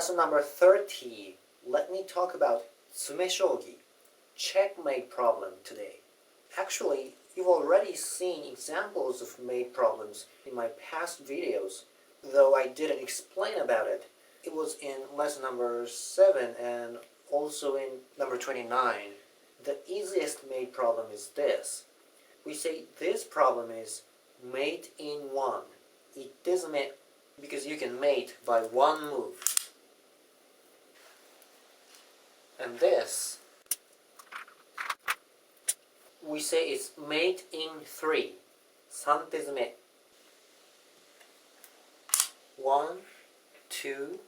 lesson number 30, let me talk about Tsume Shogi, checkmate problem today. Actually, you've already seen examples of mate problems in my past videos, though I didn't explain about it. It was in lesson number 7 and also in number 29. The easiest mate problem is this. We say this problem is mate in one. Itezume, because you can mate by one move. And this, we say it's mate in 3. Santezume. 1, 2,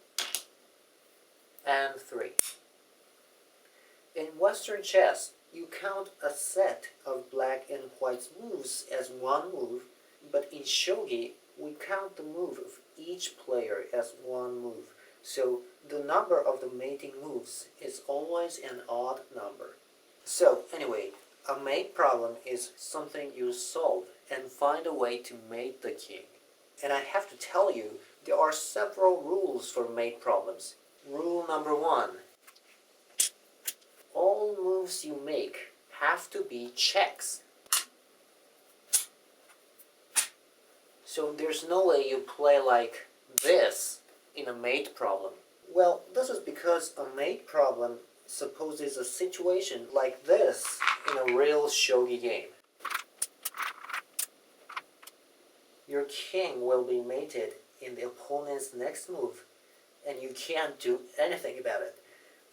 and 3. In Western chess, you count a set of black and white's moves as one move, but in Shogi, we count the move of each player as one move. So the number of the mating moves is always an odd number. So anyway, a mate problem is something you solve and find a way to mate the king. And I have to tell you, there are several rules for mate problems. Rule number 1. All moves you make have to be checks. So there's no way you play like this in a mate problem. Well, this is because a mate problem supposes a situation like this in a real shogi game. Your king will be mated in the opponent's next move, and you can't do anything about it.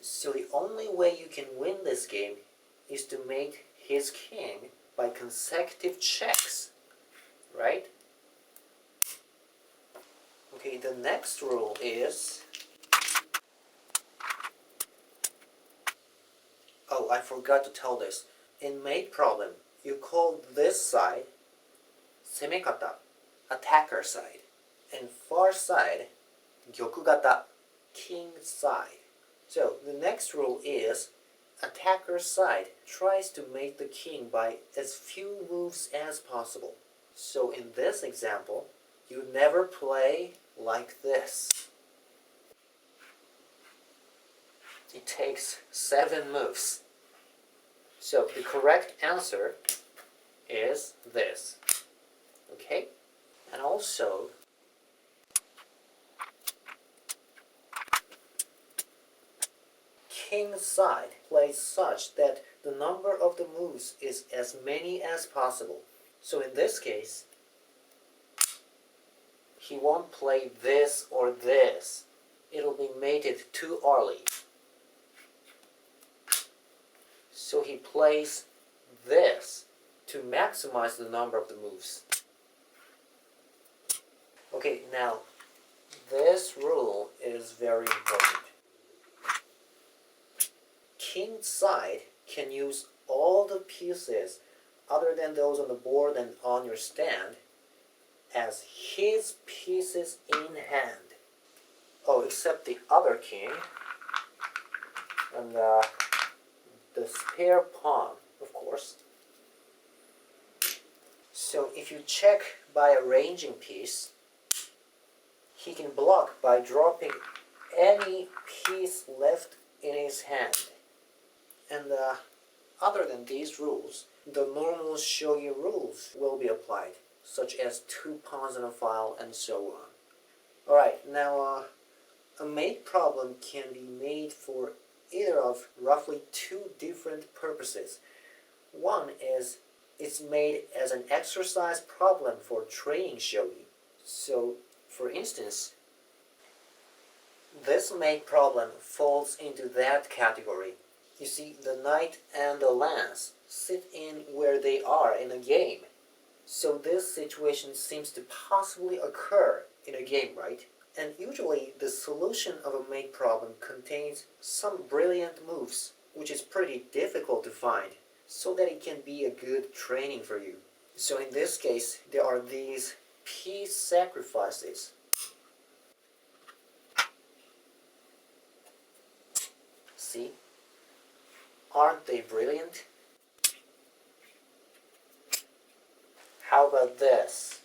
So the only way you can win this game is to mate his king by consecutive checks, right? Okay, the next rule is... Oh, I forgot to tell this. In mate problem, you call this side semekata, attacker side, and far side gyokugata, king side. So the next rule is attacker side tries to mate the king by as few moves as possible. So in this example, you never play like this. It takes 7 moves. So the correct answer is this. Okay? And also, king's side plays such that the number of the moves is as many as possible. So in this case, he won't play this or this. It'll be mated too early. So he plays this to maximize the number of the moves. Okay, now this rule is very important. King's side can use all the pieces other than those on the board and on your stand as his pieces in hand. Oh, except the other king and the spare pawn, of course. So if you check by a ranging piece, he can block by dropping any piece left in his hand. And other than these rules, the normal shogi rules will be applied, such as 2 pawns on a file and so on. Alright, now a mate problem can be made for either of roughly 2 different purposes. One is it's made as an exercise problem for training shogi. So, for instance, this mate problem falls into that category. You see, the knight and the lance sit in where they are in a game. So this situation seems to possibly occur in a game, right? And usually the solution of a mate problem contains some brilliant moves, which is pretty difficult to find, so that it can be a good training for you. So in this case, there are these piece sacrifices. See? Aren't they brilliant? How about this?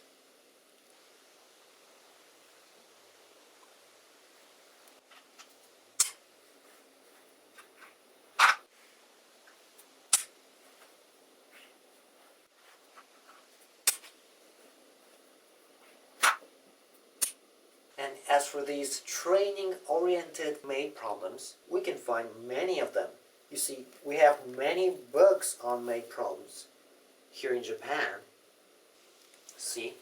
And as for these training-oriented mate problems, we can find many of them. You see, we have many books on mate problems here in Japan. See?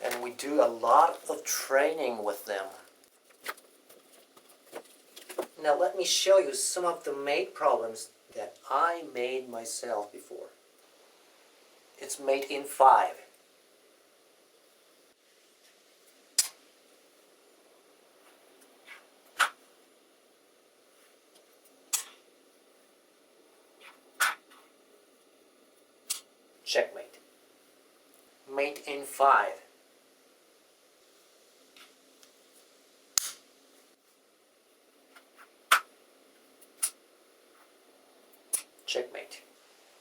And we do a lot of training with them. Now let me show you some of the mate problems that I made myself before. It's mate in 5. Checkmate. Mate in 5. Checkmate.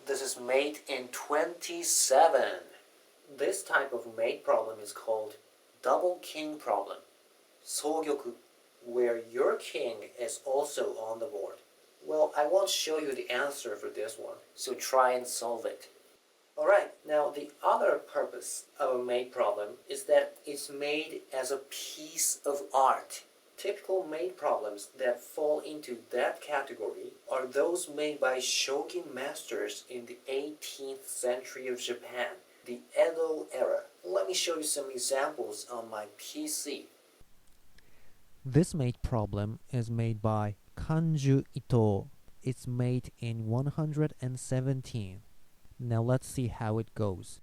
This is mate in 27. This type of mate problem is called double king problem, 双玉, where your king is also on the board. Well, I won't show you the answer for this one, so try and solve it. Alright, now the other purpose of a mate problem is that it's made as a piece of art. Typical mate problems that fall into that category are those made by Shogi masters in the 18th century of Japan, the Edo era. Let me show you some examples on my PC. This mate problem is made by Kanju Ito. It's made in 117. Now let's see how it goes.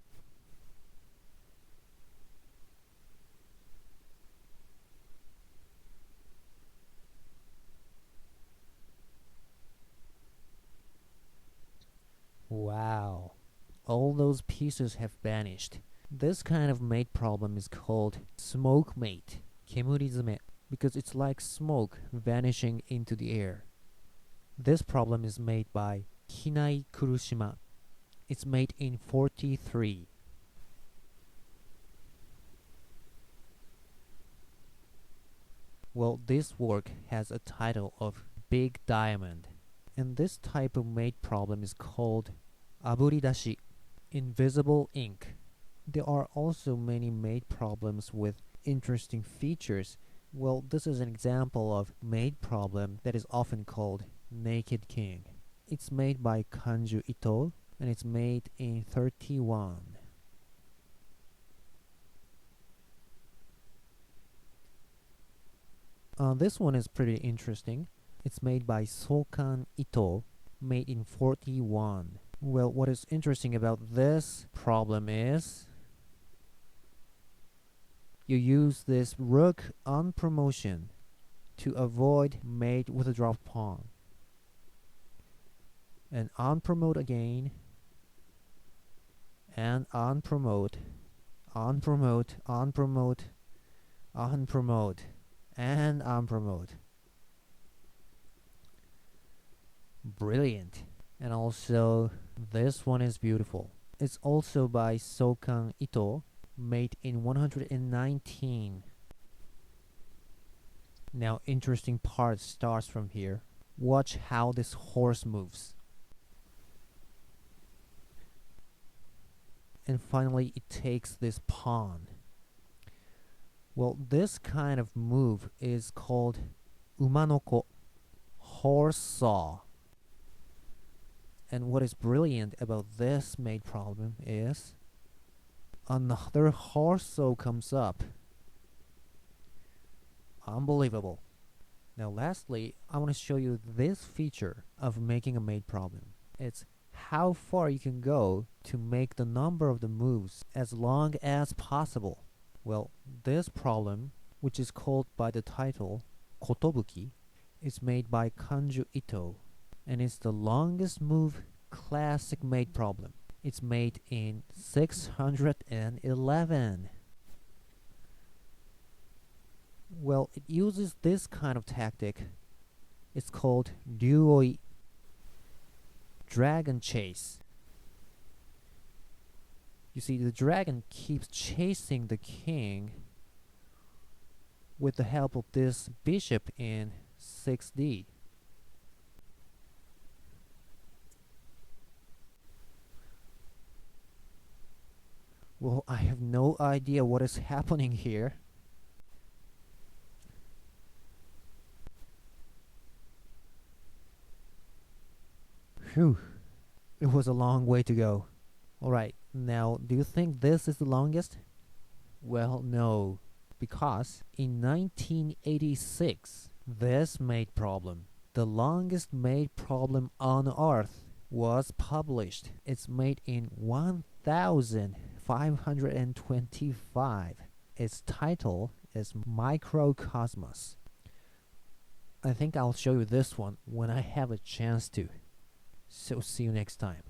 Wow, all those pieces have vanished. This kind of mate problem is called smoke mate, 煙詰め, because it's like smoke vanishing into the air. This problem is made by Hinai Kurushima. It's made in 43. Well, this work has a title of Big Diamond. And this type of mate problem is called aburidashi, invisible ink. There are also many mate problems with interesting features. Well, this is an example of mate problem that is often called naked king. It's made by Kanju Ito, and it's made in 31. This one is pretty interesting. It's made by Sokan Ito, made in 41. Well, what is interesting about this problem is you use this rook on promotion to avoid mate with a drop pawn. And on promote again, and on promote, on promote, on promote, on promote, and on promote. Brilliant. And also this one is beautiful. It's also by Sokan Ito, made in 119. Now interesting part starts from here. Watch how this horse moves. And finally it takes this pawn. Well, this kind of move is called umanoko, horse saw. And what is brilliant about this mate problem is another horse saw comes up. Unbelievable. Now lastly, I want to show you this feature of making a mate problem. It's how far you can go to make the number of the moves as long as possible. Well, this problem, which is called by the title Kotobuki, is made by Kanju Ito, and it's the longest move classic mate problem. It's made in 611. Well, it uses this kind of tactic. It's called ryuoi, dragon chase. You see, the dragon keeps chasing the king with the help of this bishop in 6D. Well, I have no idea what is happening here. Phew. It was a long way to go. Alright, now do you think this is the longest? Well, no. Because in 1986, this made problem, the longest made problem on Earth, was published. It's made in 1525. Its title is Microcosmos. I think I'll show you this one when I have a chance to. So see you next time.